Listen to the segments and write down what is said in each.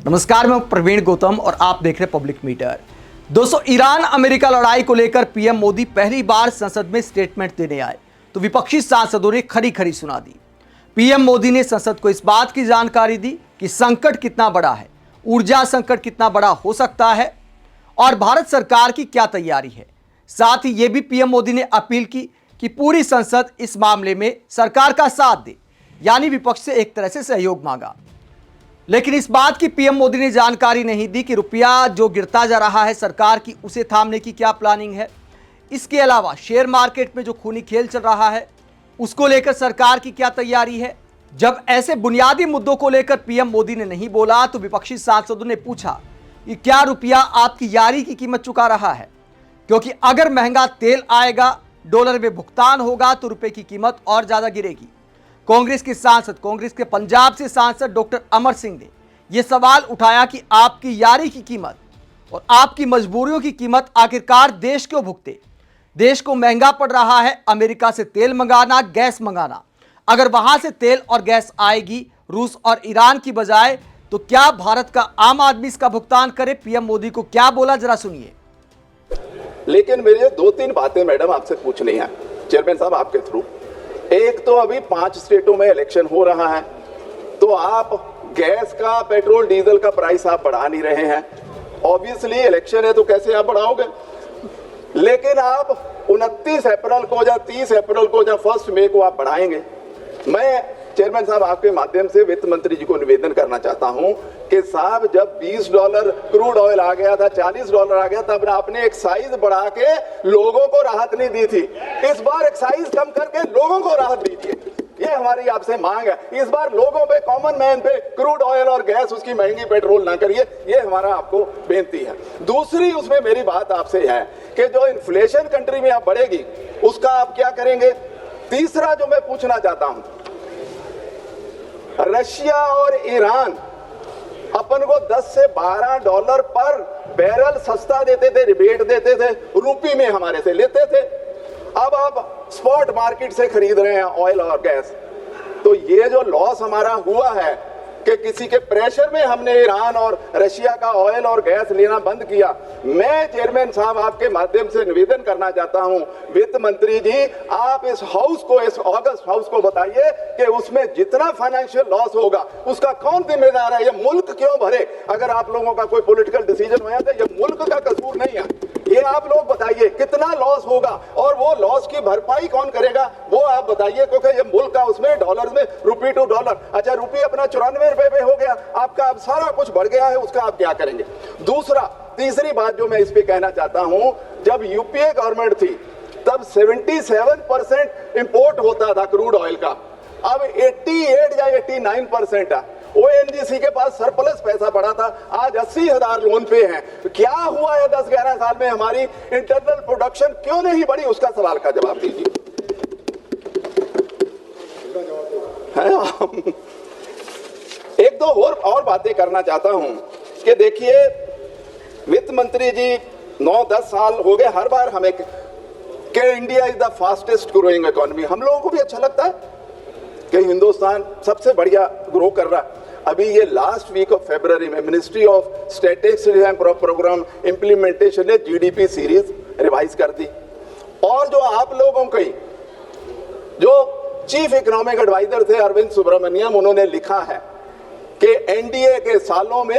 नमस्कार, मैं प्रवीण गौतम और आप देख रहे हैं पब्लिक मीटर। दोस्तों, ईरान अमेरिका लड़ाई को लेकर पीएम मोदी पहली बार संसद में स्टेटमेंट देने आए तो विपक्षी सांसदों ने खरी खरी सुना दी। पीएम मोदी ने संसद को इस बात की जानकारी दी कि संकट कितना बड़ा है, ऊर्जा संकट कितना बड़ा हो सकता है और भारत सरकार की क्या तैयारी है। साथ ही यह भी पीएम मोदी ने अपील की कि पूरी संसद इस मामले में सरकार का साथ दे, यानी विपक्ष से एक तरह से सहयोग मांगा। लेकिन इस बात की पीएम मोदी ने जानकारी नहीं दी कि रुपया जो गिरता जा रहा है सरकार की, उसे थामने की क्या प्लानिंग है। इसके अलावा शेयर मार्केट में जो खूनी खेल चल रहा है उसको लेकर सरकार की क्या तैयारी है। जब ऐसे बुनियादी मुद्दों को लेकर पीएम मोदी ने नहीं बोला तो विपक्षी सांसदों ने पूछा कि क्या रुपया आपकी यारी की कीमत चुका रहा है, क्योंकि अगर महंगा तेल आएगा, डॉलर में भुगतान होगा तो रुपए की कीमत और ज्यादा गिरेगी। कांग्रेस के पंजाब से सांसद डॉक्टर अमर सिंह ने यह सवाल उठाया कि आपकी यारी की कीमत और आपकी मजबूरियों की कीमत आखिरकार देश क्यों भुगते। देश को महंगा पड़ रहा है अमेरिका से तेल मंगाना, गैस मंगाना। अगर वहां से तेल और गैस आएगी रूस और ईरान की बजाय, तो क्या भारत का आम आदमी इसका भुगतान करे। पीएम मोदी को क्या बोला, जरा सुनिए। लेकिन मेरे 2-3 बातें मैडम आपसे पूछनी है चेयरमैन साहब आपके थ्रू। एक तो अभी 5 स्टेटों में इलेक्शन हो रहा है, तो आप गैस का, पेट्रोल डीजल का प्राइस आप बढ़ा नहीं रहे हैं। ऑब्वियसली इलेक्शन है तो कैसे आप बढ़ाओगे। लेकिन आप 29 अप्रैल को या 30 अप्रैल को या 1 मई को आप बढ़ाएंगे। मैं चेयरमैन साहब आपके माध्यम से वित्त मंत्री जी को निवेदन करना चाहता हूं कि साहब, जब $20 क्रूड ऑयल आ गया था, $40 आ गया, तब आपने एक्साइज बढ़ा के लोगों को राहत नहीं दी थी। इस बार एक्साइज कम करके लोगों को राहत दीजिए, ये हमारी आपसे मांग है। इस बार लोगों पे, कॉमन मैन पे क्रूड ऑयल और गैस, उसकी महंगी पेट्रोल ना करिए, ये हमारा आपको बेनती है। दूसरी उसमें मेरी बात आपसे है कि जो इन्फ्लेशन कंट्री में आप बढ़ेगी उसका आप क्या करेंगे। तीसरा जो मैं पूछना चाहता हूं, रशिया और ईरान अपन को 10 से $12 पर बैरल सस्ता देते थे, रिबेट देते थे, रुपये में हमारे से लेते थे। अब आप स्पॉट मार्केट से खरीद रहे हैं ऑयल और गैस। तो ये जो लॉस हमारा हुआ है कि किसी के प्रेशर में हमने ईरान और रशिया का ऑयल और गैस लेना बंद किया। मैं चेयरमैन साहब आपके माध्यम से निवेदन करना चाहता हूं, वित्त मंत्री जी, आप इस हाउस को, इस ऑगस्ट हाउस को बताइए कि उसमें जितना फाइनेंशियल लॉस होगा उसका कौन जिम्मेदार है। ये मुल्क क्यों भरे। अगर आप लोगों का कोई पॉलिटिकल डिसीजन हुआ तो ये मुल्क का कसूर नहीं है। ये आप लोग बताइए कितना लॉस होगा और वो लॉस की भरपाई कौन करेगा, वो आप बताइए, क्योंकि ये मुल्क का उसमें डॉलर में रुपये टू डॉलर। अच्छा, रुपये अपना 94 रुपए पे हो गया आपका, अब सारा कुछ बढ़ गया है, उसका आप क्या करेंगे। तीसरी बात जो मैं इस पे कहना चाहता हूं, जब यूपीए गवर्नमेंट थी तब 77% इंपोर्ट होता था क्रूड ऑयल का, अब 88 या 89% है। ओएनजीसी के पास सरप्लस पैसा पड़ा था, आज 80,000 लोन पे हैं। क्या हुआ है 10-11 साल में, हमारी इंटरनल प्रोडक्शन क्यों नहीं बढ़ी, उसका सवाल का जवाब दीजिए। एक दो और बातें करना चाहता हूं कि देखिए, वित्त मंत्री जी 9-10 साल हो गए, हर बार हमें कि India is the fastest growing economy. हम लोगों को भी अच्छा लगता है कि हिंदुस्तान सबसे बढ़िया ग्रो कर रहा है। अभी ये लास्ट वीक ऑफ फरवरी में ministry of statistics and programme implementation ने जीडीपी सीरीज रिवाइज कर दी। और जो आप लोगों की जो चीफ इकोनॉमिक एडवाइजर थे अरविंद सुब्रमण्यम, उन्होंने लिखा है कि एनडीए के सालों में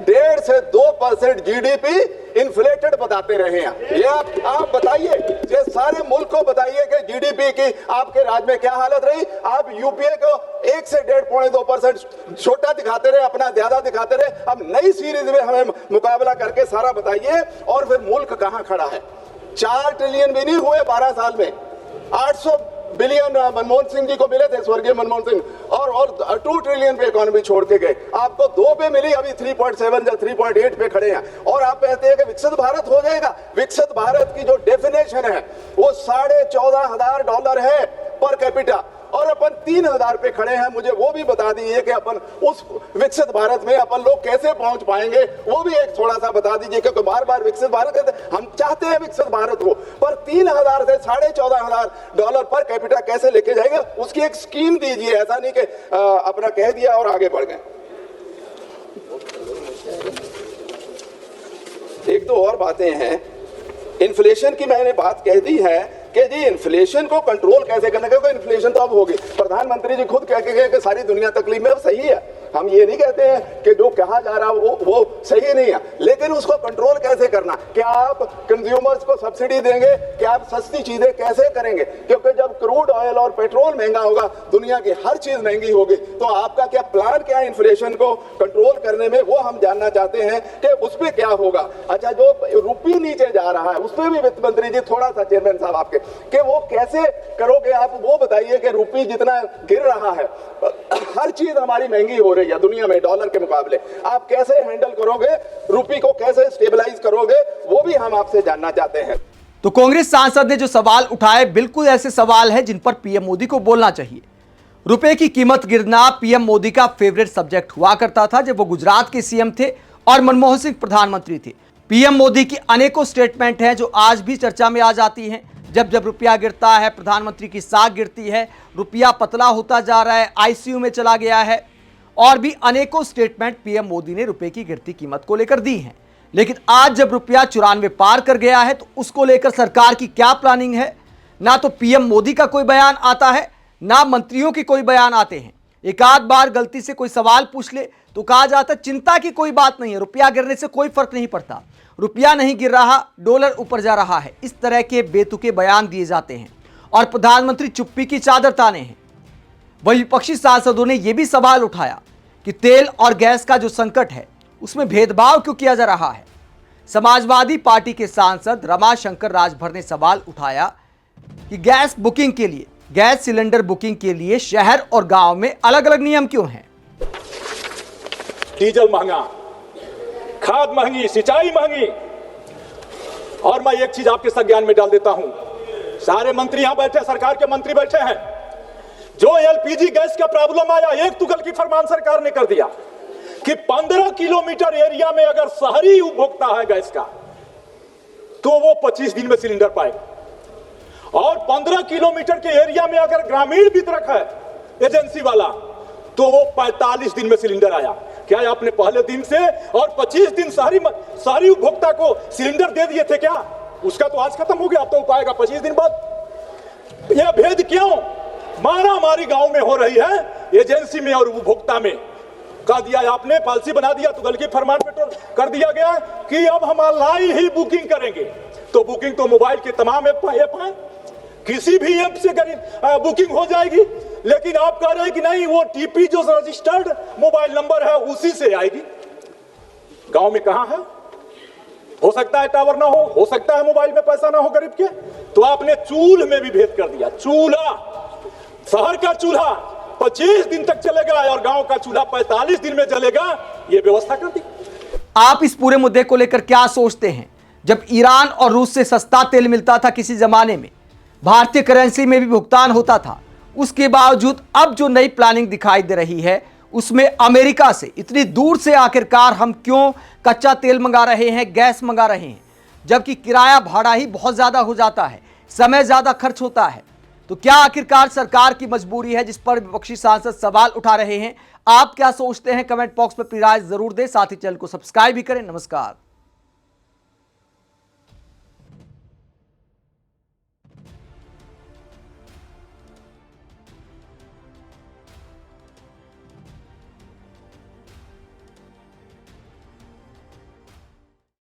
1.5 से 2% जीडीपी इन्फ्लेटेड बताते रहे हैं। ये आप बताइए, ये सारे मुल्क को बताइए कि जीडीपी की आपके राज्य में क्या हालत रही। आप यूपीए को 1 से 1.5-2% छोटा दिखाते रहे, अपना ज्यादा दिखाते रहे। अब नई सीरीज में हमें मुकाबला करके सारा बताइए। और फिर मुल्क कहां खड़ा है। 4 ट्रिलियन भी नहीं हुए 12 साल में, 800 बिलियन मनमोहन सिंह जी को मिले थे, स्वर्गीय मनमोहन सिंह, और 2 ट्रिलियन पे इकोनॉमी छोड़ के गए। आपको 2 पे मिली, अभी 3.7 या 3.8 पे खड़े हैं। और आप कहते हैं कि विकसित भारत हो जाएगा। विकसित भारत की जो डेफिनेशन है वो $14,500 है पर कैपिटा, और अपन 3,000 पे खड़े हैं। मुझे वो भी बता दीजिए कि अपन उस विकसित भारत में अपन लोग कैसे पहुंच पाएंगे, वो भी एक थोड़ा सा बता दीजिए। क्योंकि बार बार विकसित भारत कहते हैं, हम चाहते हैं विकसित भारत हो, पर 3,000 से $14,500 पर कैपिटा कैसे लेके जाएंगे, उसकी एक स्कीम दीजिए। ऐसा नहीं कि अपना कह दिया और आगे बढ़ गए। एक दो और बातें हैं। इन्फ्लेशन की मैंने बात कह दी है कि जी इन्फ्लेशन को कंट्रोल कैसे करना, क्योंकि इन्फ्लेशन तो अब होगी। प्रधानमंत्री जी खुद कह के गए कि सारी दुनिया तकलीफ में, सही है। हम ये नहीं कहते हैं कि जो कहा जा रहा वो सही नहीं है, लेकिन उसको कंट्रोल कैसे करना। क्या आप कंज्यूमर्स को सब्सिडी देंगे? क्या आप सस्ती चीजें कैसे करेंगे? क्योंकि जब क्रूड ऑयल और पेट्रोल महंगा होगा, दुनिया की हर चीज महंगी होगी, तो आपका क्या प्लान क्या है इन्फ्लेशन को कंट्रोल करने में, वो हम जानना चाहते हैं कि उस पर क्या होगा। अच्छा, जो रुपये नीचे जा रहा है उस पर भी वित्त मंत्री जी थोड़ा सा, चेयरमैन साहब आपके, कि वो कैसे करोगे आप, वो बताइए कि रुपये जितना गिर रहा है, हर चीज हमारी महंगी हो रही है दुनिया में डॉलर के मुकाबले, आप कैसे हैंडल करोगे, रुपये को कैसे स्टेबलाइज करोगे, वो भी हम आपसे जानना चाहते हैं। तो कांग्रेस सांसद ने जो सवाल उठाए बिल्कुल ऐसे सवाल है जिन पर पीएम मोदी को बोलना चाहिए। रुपए की कीमत गिरना पीएम मोदी का फेवरेट सब्जेक्ट हुआ करता था जब वो गुजरात के सीएम थे और मनमोहन सिंह प्रधानमंत्री थे। पीएम मोदी की अनेकों स्टेटमेंट हैं जो आज भी चर्चा में आ जाती हैं। जब जब रुपया गिरता है, प्रधानमंत्री की साख गिरती है, रुपया पतला होता जा रहा है, आईसीयू में चला गया है, और भी अनेकों स्टेटमेंट पीएम मोदी ने रुपए की गिरती कीमत को लेकर दी हैं। लेकिन आज जब रुपया 94 पार कर गया है तो उसको लेकर सरकार की क्या प्लानिंग है, ना तो पीएम मोदी का कोई बयान आता है, ना मंत्रियों के कोई बयान आते हैं। एक आध बार गलती से कोई सवाल पूछ ले तो कहा जाता है चिंता की कोई बात नहीं है, रुपया गिरने से कोई फर्क नहीं पड़ता, रुपया नहीं गिर रहा, डॉलर ऊपर जा रहा है। इस तरह के बेतुके बयान दिए जाते हैं और प्रधानमंत्री चुप्पी की चादर ताने हैं। वही विपक्षी सांसदों ने यह भी सवाल उठाया कि तेल और गैस का जो संकट है उसमें भेदभाव क्यों किया जा रहा है। समाजवादी पार्टी के सांसद रमाशंकर राजभर ने सवाल उठाया कि गैस बुकिंग के लिए, गैस सिलेंडर बुकिंग के लिए शहर और गांव में अलग अलग नियम क्यों हैं। डीजल महंगा, खाद महंगी, सिंचाई महंगी। और मैं एक चीज आपके संज्ञान में डाल देता हूं, सारे मंत्री यहां बैठे, सरकार के मंत्री बैठे हैं। जो एलपीजी गैस का प्रॉब्लम आया, एक तुगल की फरमान सरकार ने कर दिया कि 15 किलोमीटर एरिया में अगर शहरी उपभोक्ता है गैस का तो वो 25 दिन में सिलेंडर पाएगा, और 15 किलोमीटर के एरिया में अगर ग्रामीण वितरक है एजेंसी वाला तो वो 45 दिन में सिलेंडर आया। क्या आपने पहले दिन से और 25 दिन शहरी उपभोक्ता को सिलेंडर दे दिए थे क्या? उसका तो आज खत्म हो गया, अब तो पाएगा 25 दिन बाद। यह भेद क्यों? मारा मारी गांव में हो रही है, एजेंसी में और उपभोक्ता में। कह दिया आपने, पॉलिसी बना दिया, तो गलती फरमान पे कर दिया गया कि अब हम ऑनलाइन ही बुकिंग करेंगे। तो बुकिंग तो मोबाइल के तमाम ऐप है, किसी भी ऐप से बुकिंग हो जाएगी। लेकिन आप कह रहे हैं कि नहीं, वो टीपी जो रजिस्टर्ड मोबाइल नंबर है उसी से आएगी। गांव में कहां है? हो सकता है टावर ना हो सकता है मोबाइल में पैसा ना हो गरीब के। तो आपने चूल्हे में भी भेद कर दिया। चूल्हा, शहर का चूल्हा 25 दिन तक चलेगा और गांव का चूल्हा 45 दिन में चलेगा, ये व्यवस्था कर दी। आप इस पूरे मुद्दे को लेकर क्या सोचते हैं? जब ईरान और रूस से सस्ता तेल मिलता था किसी जमाने में, भारतीय करेंसी में भी भुगतान होता था, उसके बावजूद अब जो नई प्लानिंग दिखाई दे रही है उसमें अमेरिका से इतनी दूर से आखिरकार हम क्यों कच्चा तेल मंगा रहे हैं, गैस मंगा रहे हैं, जबकि किराया भाड़ा ही बहुत ज्यादा हो जाता है, समय ज्यादा खर्च होता है। तो क्या आखिरकार सरकार की मजबूरी है जिस पर विपक्षी सांसद सवाल उठा रहे हैं? आप क्या सोचते हैं? कमेंट बॉक्स में अपनी राय जरूर दें, साथ ही चैनल को सब्सक्राइब भी करें। नमस्कार।